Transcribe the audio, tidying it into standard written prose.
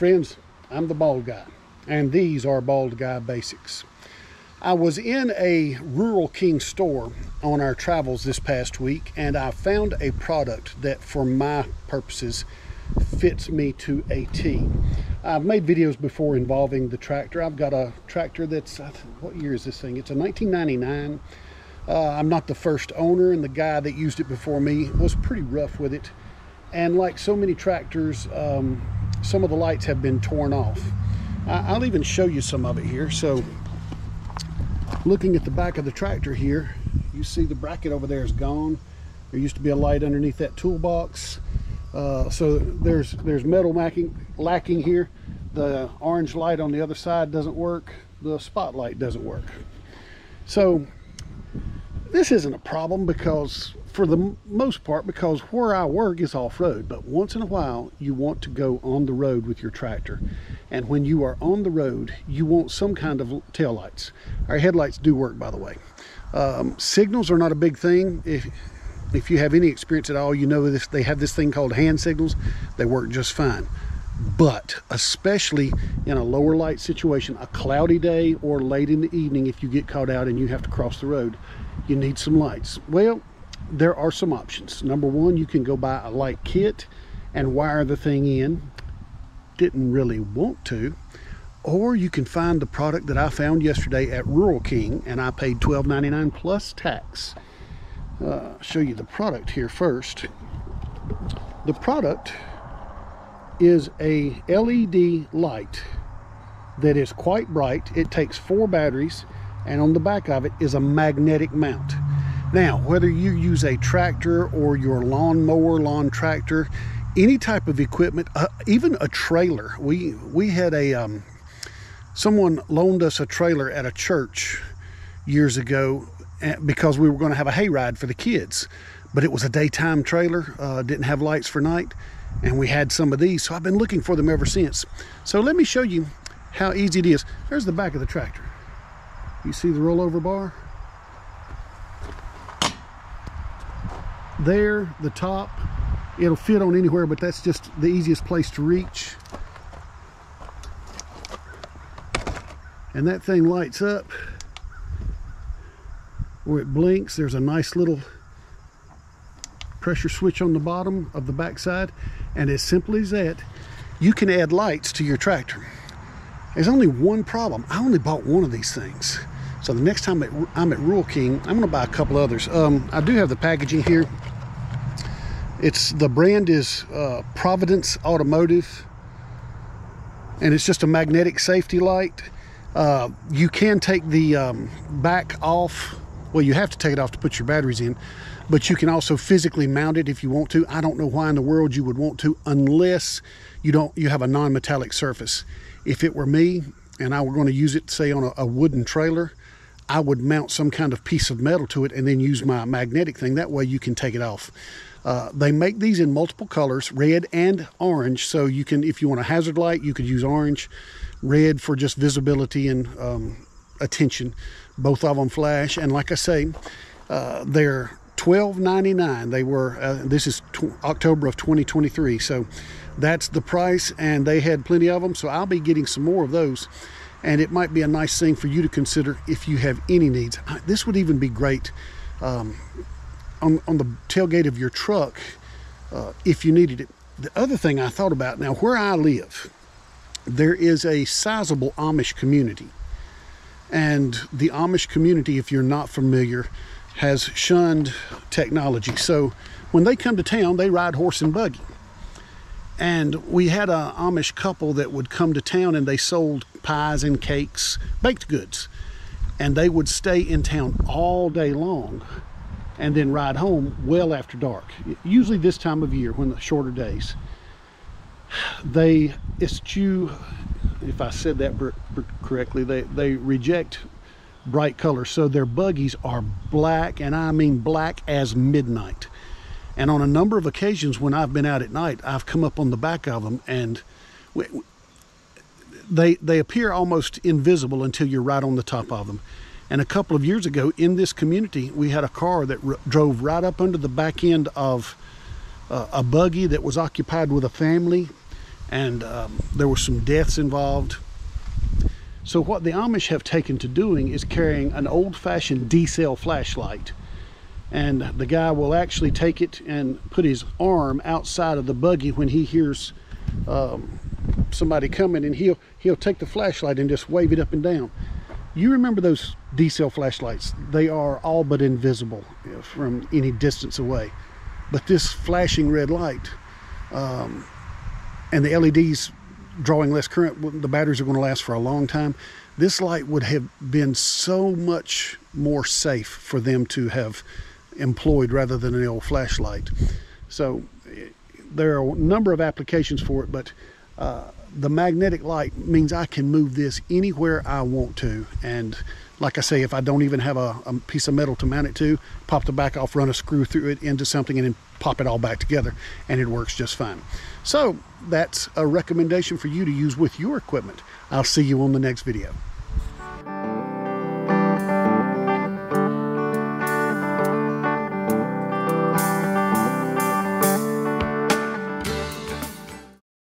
friends, I'm the Bald Guy, and these are Bald Guy Basics. I was in a Rural King store on our travels this past week, and I found a product that for my purposes fits me to a T. I've made videos before involving the tractor. I've got a tractor that's, what year is this thing? It's a 1999. I'm not the first owner, and the guy that used it before me was pretty rough with it. And like so many tractors, some of the lights have been torn off. I'll even show you some of it here. So looking at the back of the tractor here, you see the bracket over there is gone. There used to be a light underneath that toolbox. So there's metal lacking here. The orange light on the other side doesn't work. The spotlight doesn't work. So this isn't a problem because, for the most part, because where I work is off-road, but once in a while you want to go on the road with your tractor. And when you are on the road, you want some kind of tail lights. Our headlights do work, by the way. Signals are not a big thing. If you have any experience at all, you know this, they have this thing called hand signals. They work just fine. But especially in a lower light situation, a cloudy day or late in the evening, if you get caught out and you have to cross the road, you need some lights. Well, there are some options. Number one, you can go buy a light kit and wire the thing in. Didn't really want to. Or you can find the product that I found yesterday at Rural King, and I paid $12.99 plus tax. Show you the product here first. The product is a LED light that is quite bright. It takes 4 batteries, and on the back of it is a magnetic mount. Now, whether you use a tractor or your lawn tractor, any type of equipment, even a trailer. We had a someone loaned us a trailer at a church years ago because we were going to have a hayride for the kids, but it was a daytime trailer, didn't have lights for night, and we had some of these, so I've been looking for them ever since. So let me show you how easy it is. There's the back of the tractor. You see the rollover bar? There, the top. It'll fit on anywhere, but that's just the easiest place to reach. And that thing lights up where it blinks. There's a nice little pressure switch on the bottom of the backside, and as simple as that, you can add lights to your tractor. There's only one problem. I only bought one of these things, so the next time I'm at Rural King, I'm going to buy a couple others. I do have the packaging here. The brand is Providence Automotive, and it's just a magnetic safety light. You can take the back off. Well, you have to take it off to put your batteries in, but you can also physically mount it if you want to. I don't know why in the world you would want to, unless you have a non-metallic surface. If it were me and I were going to use it, say on a wooden trailer, I would mount some kind of piece of metal to it and then use my magnetic thing. That way you can take it off. They make these in multiple colors, red and orange. So you can, if you want a hazard light, you could use orange, red for just visibility and attention. Both of them flash, and like I say, they're $12.99. They were this is October of 2023, so that's the price, and they had plenty of them, so I'll be getting some more of those, and it might be a nice thing for you to consider if you have any needs. This would even be great on the tailgate of your truck if you needed it. The other thing I thought about, now where I live, there is a sizable Amish community. And the Amish community, if you're not familiar, has shunned technology. So when they come to town, they ride horse and buggy. And we had an Amish couple that would come to town, and they sold pies and cakes, baked goods. And they would stay in town all day long and then ride home well after dark. Usually this time of year, when the shorter days. They eschew, if I said that correctly, they reject bright colors. So their buggies are black, and I mean black as midnight. And on a number of occasions when I've been out at night, I've come up on the back of them, and they appear almost invisible until you're right on the top of them. And a couple of years ago in this community, we had a car that drove right up under the back end of a buggy that was occupied with a family, and there were some deaths involved. So what the Amish have taken to doing is carrying an old-fashioned D-cell flashlight, and the guy will actually take it and put his arm outside of the buggy when he hears somebody coming, and he'll take the flashlight and just wave it up and down. You remember those D-cell flashlights? They are all but invisible from any distance away. But this flashing red light, and the LEDs drawing less current, the batteries are going to last for a long time. This light would have been so much more safe for them to have employed rather than an old flashlight. So there are a number of applications for it, but the magnetic light means I can move this anywhere I want to. And like I say, if I don't even have a piece of metal to mount it to, pop the back off, run a screw through it into something, and then pop it all back together, and it works just fine. So that's a recommendation for you to use with your equipment. I'll see you on the next video.